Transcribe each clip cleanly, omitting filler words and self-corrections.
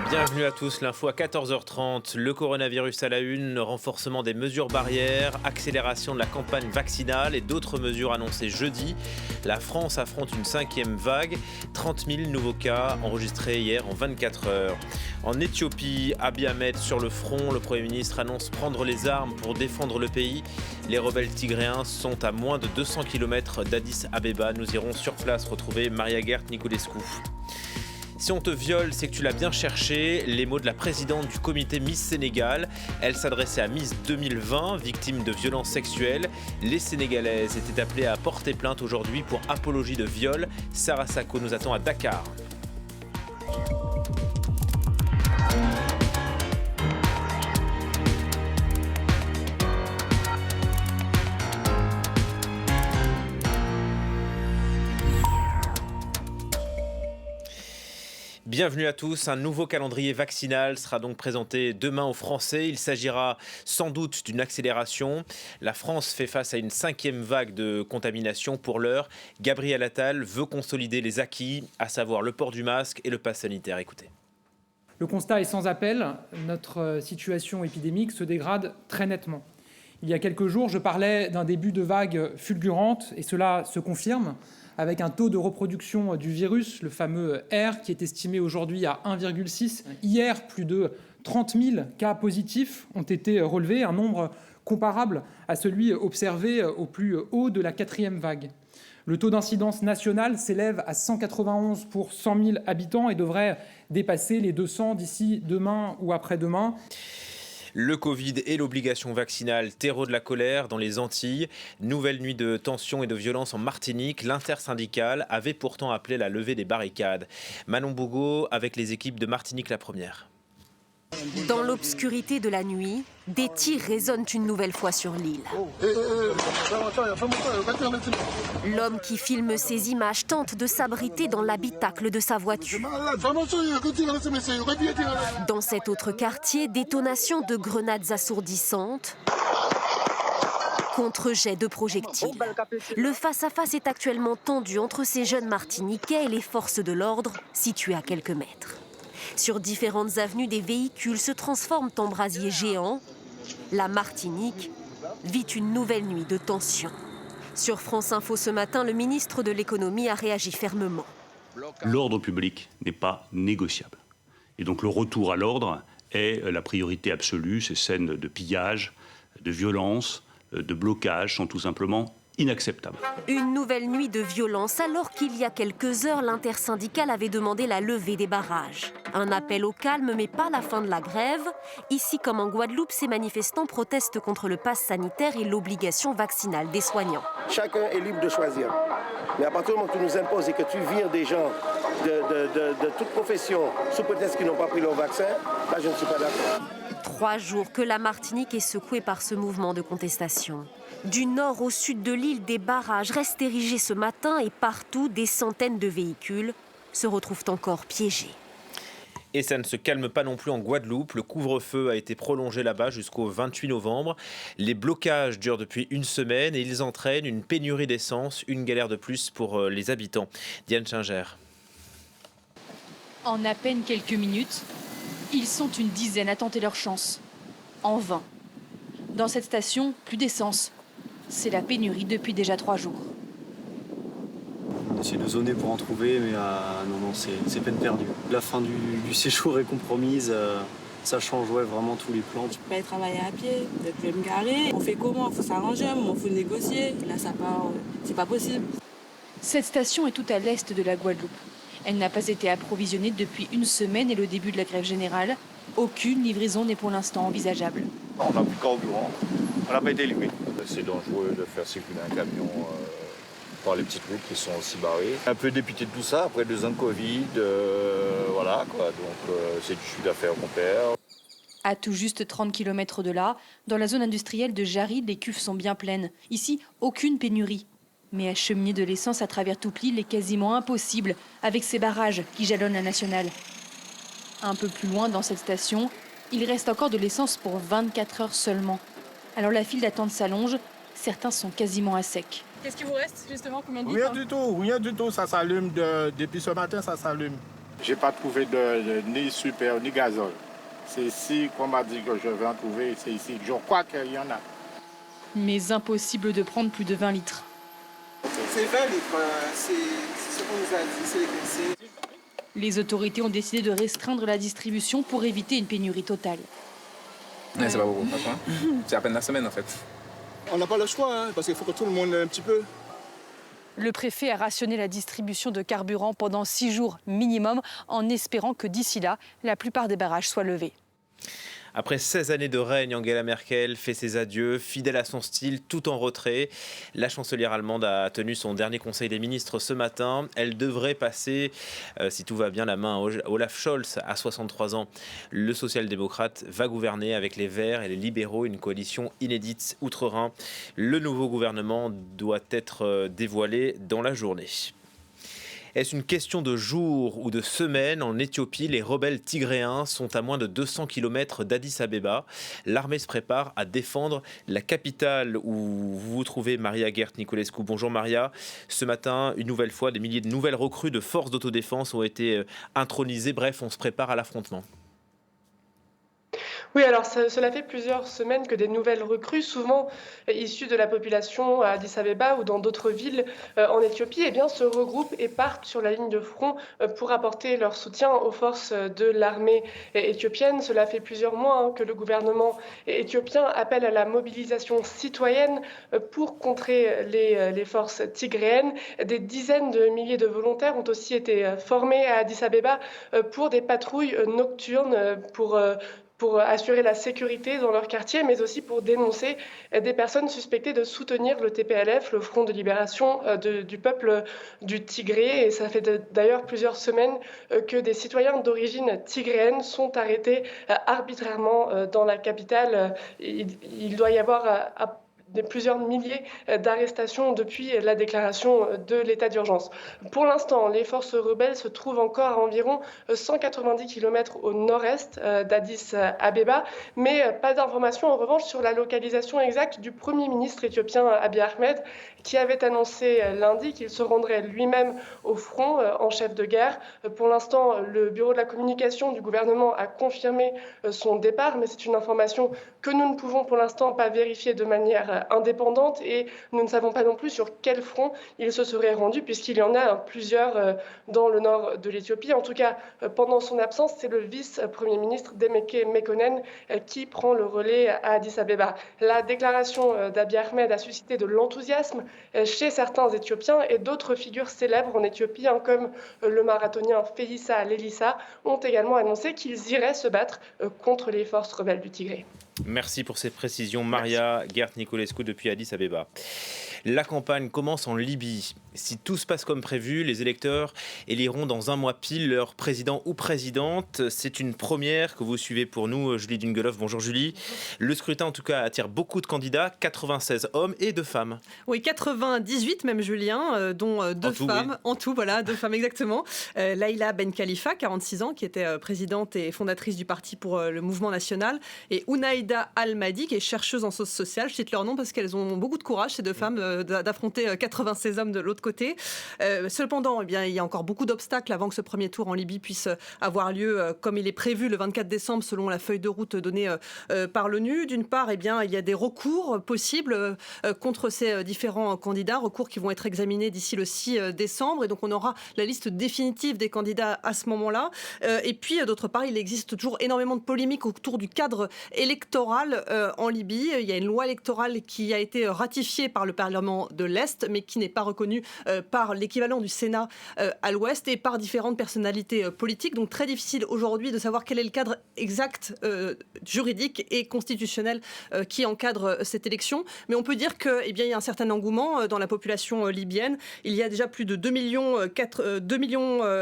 Bienvenue à tous, l'info à 14h30, le coronavirus à la une, renforcement des mesures barrières, accélération de la campagne vaccinale et d'autres mesures annoncées jeudi. La France affronte une 5e vague, 30 000 nouveaux cas enregistrés hier en 24 heures. En Éthiopie, Abiy Ahmed sur le front, le Premier ministre annonce prendre les armes pour défendre le pays. Les rebelles tigréens sont à moins de 200 km d'Addis Abeba. Nous irons sur place retrouver Maria Gert Niculescu. Si on te viole, c'est que tu l'as bien cherché. Les mots de la présidente du comité Miss Sénégal. Elle s'adressait à Miss 2020, victime de violences sexuelles. Les Sénégalaises étaient appelées à porter plainte aujourd'hui pour apologie de viol. Sarah Sako nous attend à Dakar. Bienvenue à tous, un nouveau calendrier vaccinal sera donc présenté demain aux Français. Il s'agira sans doute d'une accélération. La France fait face à une 5e vague de contamination pour l'heure. Gabriel Attal veut consolider les acquis, à savoir le port du masque et le pass sanitaire. Écoutez. Le constat est sans appel, notre situation épidémique se dégrade très nettement. Il y a quelques jours, je parlais d'un début de vague fulgurante et cela se confirme, avec un taux de reproduction du virus, le fameux R, qui est estimé aujourd'hui à 1,6. Hier, plus de 30 000 cas positifs ont été relevés, un nombre comparable à celui observé au plus haut de la 4e vague. Le taux d'incidence nationale s'élève à 191 pour 100 000 habitants et devrait dépasser les 200 d'ici demain ou après-demain. Le Covid et l'obligation vaccinale, terreau de la colère dans les Antilles. Nouvelle nuit de tension et de violence en Martinique. L'intersyndicale avait pourtant appelé la levée des barricades. Manon Bougo avec les équipes de Martinique la première. Dans l'obscurité de la nuit, des tirs résonnent une nouvelle fois sur l'île. L'homme qui filme ces images tente de s'abriter dans l'habitacle de sa voiture. Dans cet autre quartier, détonation de grenades assourdissantes, contre-jet de projectiles. Le face-à-face est actuellement tendu entre ces jeunes Martiniquais et les forces de l'ordre situées à quelques mètres. Sur différentes avenues, des véhicules se transforment en brasiers géants. La Martinique vit une nouvelle nuit de tension. Sur France Info ce matin, le ministre de l'économie a réagi fermement. L'ordre public n'est pas négociable. Et donc le retour à l'ordre est la priorité absolue. Ces scènes de pillage, de violence, de blocage sont tout simplement inacceptable. Une nouvelle nuit de violence alors qu'il y a quelques heures, l'intersyndicale avait demandé la levée des barrages. Un appel au calme mais pas la fin de la grève. Ici comme en Guadeloupe, ces manifestants protestent contre le pass sanitaire et l'obligation vaccinale des soignants. Chacun est libre de choisir. Mais à partir du moment où tu nous imposes et que tu vires des gens de toute profession sous prétexte qu'ils n'ont pas pris leur vaccin, là je ne suis pas d'accord. 3 jours que la Martinique est secouée par ce mouvement de contestation. Du nord au sud de l'île, des barrages restent érigés ce matin et partout, des centaines de véhicules se retrouvent encore piégés. Et ça ne se calme pas non plus en Guadeloupe. Le couvre-feu a été prolongé là-bas jusqu'au 28 novembre. Les blocages durent depuis une semaine et ils entraînent une pénurie d'essence, une galère de plus pour les habitants. Diane Chinger. En à peine quelques minutes, ils sont une dizaine à tenter leur chance. En vain. Dans cette station, plus d'essence. C'est la pénurie depuis déjà 3 jours. On essaie de zoner pour en trouver, mais non, c'est peine perdue. La fin du séjour est compromise, ça change vraiment tous les plans. Je peux pas travailler à pied, je peux me garer. On fait comment? Il faut s'arranger, il faut négocier. Là, ça part, c'est pas possible. Cette station est tout à l'est de la Guadeloupe. Elle n'a pas été approvisionnée depuis une semaine et le début de la grève générale. Aucune livraison n'est pour l'instant envisageable. On n'a plus de carburant, on n'a pas été livré. C'est dangereux de faire circuler un camion par les petites routes qui sont aussi barrées. Un peu dépité de tout ça, après 2 ans de Covid, voilà quoi. Donc c'est du chiffre d'affaires qu'on perd. À tout juste 30 km de là, dans la zone industrielle de Jarry, les cuves sont bien pleines. Ici, aucune pénurie. Mais acheminer de l'essence à travers toute l'île est quasiment impossible avec ces barrages qui jalonnent la nationale. Un peu plus loin dans cette station, il reste encore de l'essence pour 24 heures seulement. Alors la file d'attente s'allonge, certains sont quasiment à sec. Qu'est-ce qui vous reste justement? Combien de litres? Rien du tout, ça s'allume depuis ce matin, ça s'allume. J'ai pas trouvé ni super ni gazole. C'est ici qu'on m'a dit que je vais en trouver, c'est ici. Je crois qu'il y en a. Mais impossible de prendre plus de 20 litres. C'est 20 litres, c'est ce qu'on nous a dit, c'est les PC. Les autorités ont décidé de restreindre la distribution pour éviter une pénurie totale. Ouais, c'est pas beaucoup, franchement. C'est à peine la semaine en fait. On n'a pas le choix, hein, parce qu'il faut que tout le monde ait un petit peu. Le préfet a rationné la distribution de carburant pendant 6 jours minimum, en espérant que d'ici là, la plupart des barrages soient levés. Après 16 années de règne, Angela Merkel fait ses adieux, fidèle à son style, tout en retrait. La chancelière allemande a tenu son dernier conseil des ministres ce matin. Elle devrait passer, si tout va bien, la main à Olaf Scholz à 63 ans. Le social-démocrate va gouverner avec les Verts et les libéraux, une coalition inédite outre-Rhin. Le nouveau gouvernement doit être dévoilé dans la journée. Est-ce une question de jours ou de semaines? En Éthiopie, les rebelles tigréens sont à moins de 200 km d'Addis Abeba. L'armée se prépare à défendre la capitale où vous vous trouvez, Maria Gert Nicolescu. Bonjour Maria. Ce matin, une nouvelle fois, des milliers de nouvelles recrues de forces d'autodéfense ont été intronisées. Bref, on se prépare à l'affrontement. Oui, alors cela fait plusieurs semaines que des nouvelles recrues, souvent issues de la population à Addis Abeba ou dans d'autres villes en Éthiopie, se regroupent et partent sur la ligne de front pour apporter leur soutien aux forces de l'armée éthiopienne. Cela fait plusieurs mois que le gouvernement éthiopien appelle à la mobilisation citoyenne pour contrer les forces tigréennes. Des dizaines de milliers de volontaires ont aussi été formés à Addis Abeba pour des patrouilles nocturnes, pour assurer la sécurité dans leur quartier, mais aussi pour dénoncer des personnes suspectées de soutenir le TPLF, le Front de libération du peuple du Tigré. Et ça fait d'ailleurs plusieurs semaines que des citoyens d'origine tigréenne sont arrêtés arbitrairement dans la capitale. Il doit y avoir plusieurs milliers d'arrestations depuis la déclaration de l'état d'urgence. Pour l'instant, les forces rebelles se trouvent encore à environ 190 km au nord-est d'Addis Abeba, mais pas d'informations en revanche sur la localisation exacte du Premier ministre éthiopien Abiy Ahmed, qui avait annoncé lundi qu'il se rendrait lui-même au front en chef de guerre. Pour l'instant, le bureau de la communication du gouvernement a confirmé son départ, mais c'est une information que nous ne pouvons pour l'instant pas vérifier de manière indépendante, et nous ne savons pas non plus sur quel front il se serait rendu, puisqu'il y en a plusieurs dans le nord de l'Éthiopie. En tout cas, pendant son absence, c'est le vice-premier ministre Demeke Mekonnen qui prend le relais à Addis Abeba. La déclaration d'Abiy Ahmed a suscité de l'enthousiasme chez certains Éthiopiens, et d'autres figures célèbres en Éthiopie, comme le marathonien Félissa Lelissa, ont également annoncé qu'ils iraient se battre contre les forces rebelles du Tigré. Merci pour ces précisions, Maria Gert Nicolescu depuis Addis Abeba. La campagne commence en Libye. Si tout se passe comme prévu, les électeurs éliront dans un mois pile leur président ou présidente. C'est une première que vous suivez pour nous, Julie Dungeloff. Bonjour Julie. Le scrutin en tout cas attire beaucoup de candidats, 96 hommes et 2 femmes. Oui, 98 même Julien, dont 2 femmes. Oui. En tout, voilà, 2 femmes exactement. Laïla Ben Khalifa, 46 ans, qui était présidente et fondatrice du parti pour le mouvement national, et Ounaïda Al-Mahdi, qui est chercheuse en sciences sociales. Je cite leur nom parce qu'elles ont beaucoup de courage, ces 2 femmes, d'affronter 96 hommes de l'autre côté. Cependant, il y a encore beaucoup d'obstacles avant que ce premier tour en Libye puisse avoir lieu comme il est prévu le 24 décembre selon la feuille de route donnée par l'ONU. D'une part, il y a des recours possibles contre ces différents candidats, recours qui vont être examinés d'ici le 6 décembre, et donc on aura la liste définitive des candidats à ce moment-là. Et puis, d'autre part, il existe toujours énormément de polémiques autour du cadre électoral en Libye. Il y a une loi électorale qui a été ratifiée par le Parlement de l'Est, mais qui n'est pas reconnue par l'équivalent du Sénat à l'Ouest et par différentes personnalités politiques. Donc très difficile aujourd'hui de savoir quel est le cadre exact juridique et constitutionnel qui encadre cette élection. Mais on peut dire qu'il y a un certain engouement dans la population libyenne. Il y a déjà plus de 2 millions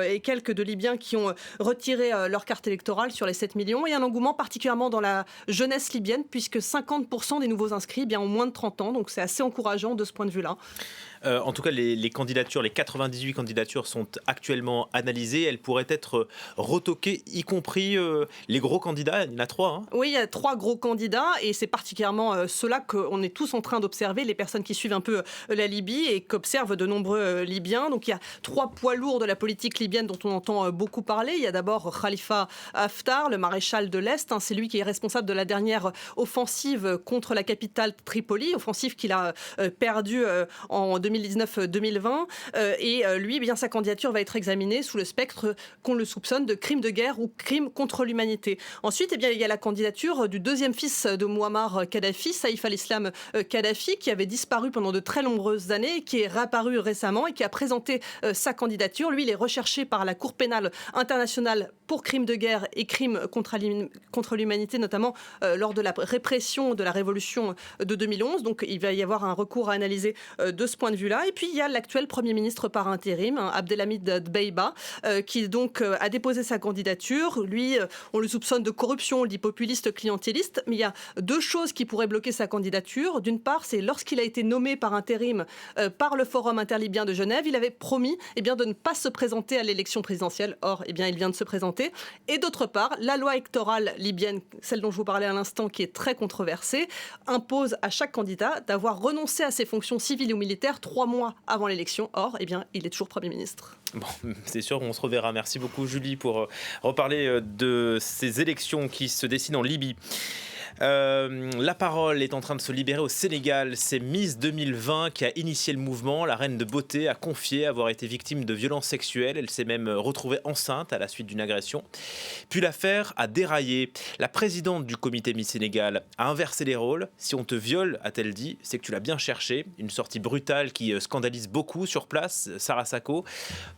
et quelques de Libyens qui ont retiré leur carte électorale sur les 7 millions. Et un engouement particulièrement dans la jeunesse libyenne, puisque 50% des nouveaux inscrits ont moins de 30 ans. Donc c'est assez encourageant de ce point de vue-là. En tout cas, les candidatures, les 98 candidatures sont actuellement analysées. Elles pourraient être retoquées, y compris les gros candidats. Il y en a 3. Hein. Oui, il y a 3 gros candidats, et c'est particulièrement ceux-là qu'on est tous en train d'observer, les personnes qui suivent un peu la Libye et qu'observent de nombreux Libyens. Donc il y a 3 poids lourds de la politique libyenne dont on entend beaucoup parler. Il y a d'abord Khalifa Haftar, le maréchal de l'Est. C'est lui qui est responsable de la dernière offensive contre la capitale Tripoli, offensive qu'il a perdue en 2019-2020. Et lui, sa candidature va être examinée sous le spectre qu'on le soupçonne de crimes de guerre ou crimes contre l'humanité. Ensuite, il y a la candidature du deuxième fils de Mouammar Kadhafi, Saïf al-Islam Kadhafi, qui avait disparu pendant de très nombreuses années, qui est réapparu récemment et qui a présenté sa candidature. Lui, il est recherché par la Cour pénale internationale pour crimes de guerre et crimes contre l'humanité, notamment lors de la répression de la révolution de 2011. Donc, il va y avoir un recours à analyser de ce point de vue-là. Et puis, il y a l'actuel Premier ministre par intérim, Abdelhamid Dbeibah, qui donc a déposé sa candidature. Lui, on le soupçonne de corruption, on le dit populiste, clientéliste, mais il y a 2 choses qui pourraient bloquer sa candidature. D'une part, c'est lorsqu'il a été nommé par intérim par le Forum interlibyen de Genève, il avait promis de ne pas se présenter à l'élection présidentielle. Or, il vient de se présenter. Et d'autre part, la loi électorale libyenne, celle dont je vous parlais à l'instant, qui est très controversée, impose à chaque candidat d'avoir renoncé à ses fonctions civiles ou militaires 3 mois avant l'élection. Or, il est toujours Premier ministre. Bon, c'est sûr, on se reverra. Merci beaucoup, Julie, pour reparler de ces élections qui se dessinent en Libye. La parole est en train de se libérer au Sénégal. C'est Miss 2020 qui a initié le mouvement. La reine de beauté a confié avoir été victime de violences sexuelles. Elle s'est même retrouvée enceinte à la suite d'une agression. Puis l'affaire a déraillé. La présidente du comité Miss Sénégal a inversé les rôles. Si on te viole, a-t-elle dit, c'est que tu l'as bien cherché. Une sortie brutale qui scandalise beaucoup sur place. Sarah Sacco,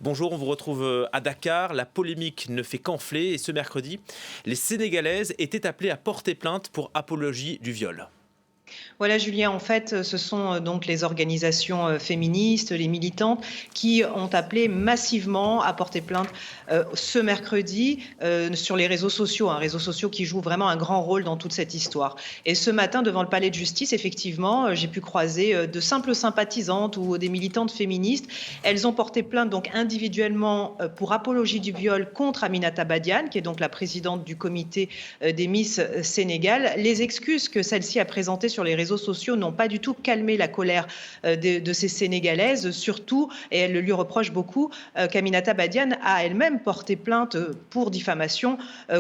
bonjour, on vous retrouve à Dakar. La polémique ne fait qu'enfler et ce mercredi, les Sénégalaises étaient appelées à porter plainte pour apologie du viol. Voilà, Julien, en fait, ce sont donc les organisations féministes, les militantes, qui ont appelé massivement à porter plainte ce mercredi sur les réseaux sociaux, réseaux sociaux qui jouent vraiment un grand rôle dans toute cette histoire. Et ce matin, devant le palais de justice, effectivement, j'ai pu croiser de simples sympathisantes ou des militantes féministes. Elles ont porté plainte donc individuellement pour apologie du viol contre Aminata Badiane, qui est donc la présidente du comité des Miss Sénégal. Les excuses que celle-ci a présentées sur les réseaux sociaux n'ont pas du tout calmé la colère de ces Sénégalaises, surtout, et elle le lui reproche beaucoup, qu'Aminata Badiane a elle-même porté plainte pour diffamation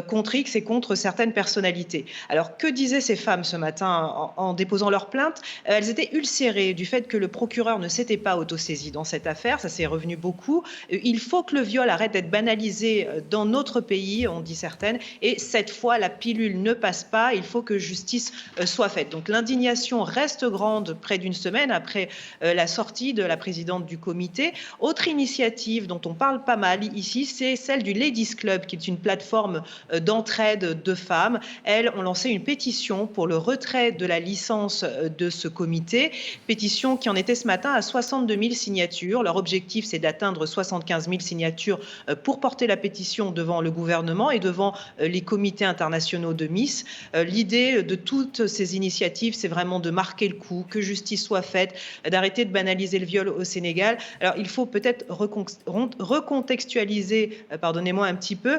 contre X et contre certaines personnalités. Alors, que disaient ces femmes ce matin en déposant leur plainte? Elles étaient ulcérées du fait que le procureur ne s'était pas autosaisi dans cette affaire, ça s'est revenu beaucoup. Il faut que le viol arrête d'être banalisé dans notre pays, ont dit certaines, et cette fois, la pilule ne passe pas, il faut que justice soit faite. Donc, l'indignation reste grande près d'une semaine après la sortie de la présidente du comité. Autre initiative dont on parle pas mal ici, c'est celle du Ladies Club, qui est une plateforme d'entraide de femmes. Elles ont lancé une pétition pour le retrait de la licence de ce comité. Pétition qui en était ce matin à 62 000 signatures. Leur objectif, c'est d'atteindre 75 000 signatures pour porter la pétition devant le gouvernement et devant les comités internationaux de Miss. L'idée de toutes ces initiatives, c'est vraiment de marquer le coup, que justice soit faite, d'arrêter de banaliser le viol au Sénégal. Alors, il faut peut-être recontextualiser, pardonnez-moi un petit peu,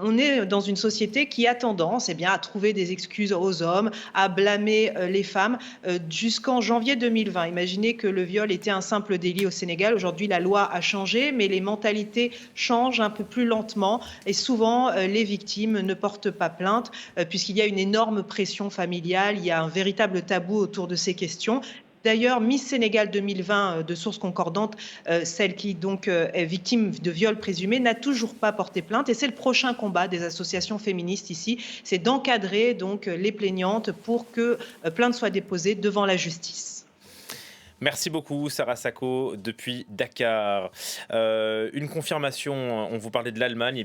on est dans une société qui a tendance à trouver des excuses aux hommes, à blâmer les femmes. Jusqu'en janvier 2020, imaginez que le viol était un simple délit au Sénégal. Aujourd'hui, la loi a changé, mais les mentalités changent un peu plus lentement et souvent, les victimes ne portent pas plainte puisqu'il y a une énorme pression familiale, il y a un véritable tabou autour de ces questions. D'ailleurs, Miss Sénégal 2020, de sources concordantes, celle qui donc est victime de viol présumé, n'a toujours pas porté plainte. Et c'est le prochain combat des associations féministes ici, c'est d'encadrer donc les plaignantes pour que plainte soit déposée devant la justice. Merci beaucoup Sarah Sacco depuis Dakar. Une confirmation, on vous parlait de l'Allemagne,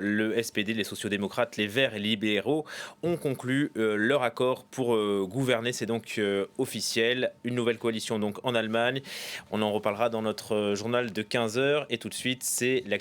le SPD, les sociodémocrates, les Verts et les libéraux ont conclu leur accord pour gouverner, c'est donc officiel. Une nouvelle coalition donc en Allemagne, on en reparlera dans notre journal de 15h et tout de suite c'est l'actualité.